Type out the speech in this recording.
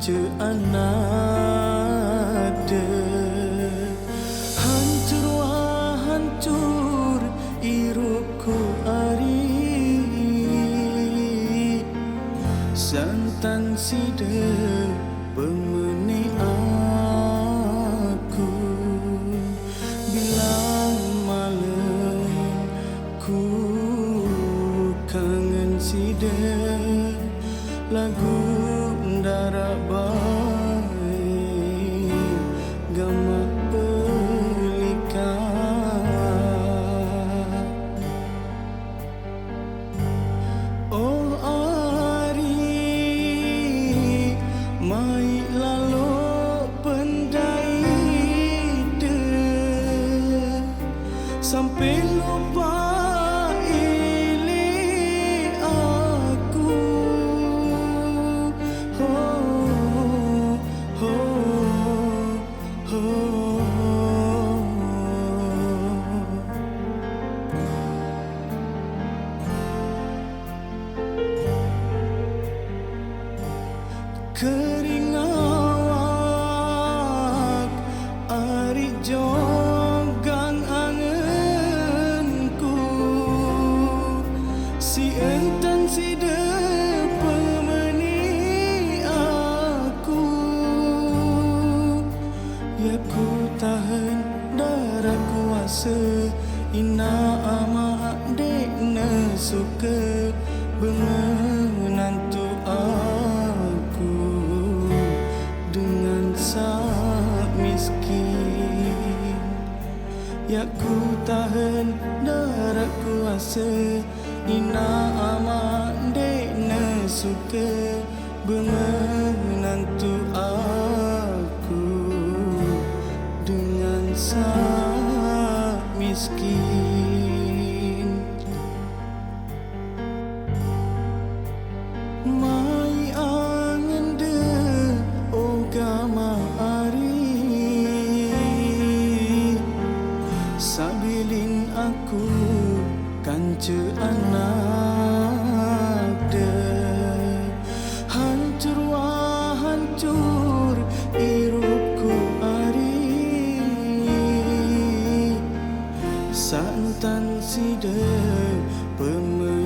kanca anada hancur wah hancur iruku ari santan sida pemeni aku bila malam ku kangen sida lagu darah baik gamak pelika oh ari mai lalu pendai de sampai lupa kering awak ari jogang angenku si entan si pemeni aku ya ku tahan darah kuasa ina ama dek na suka menantu aku dengan sak miskin ya ku tahan darah kuasa ina ama dek na suka menantu aku dengan sak miskin mai angin de ogama ari sabilin aku kanca anada hancur wah hancur iruku ari santan sida pemeni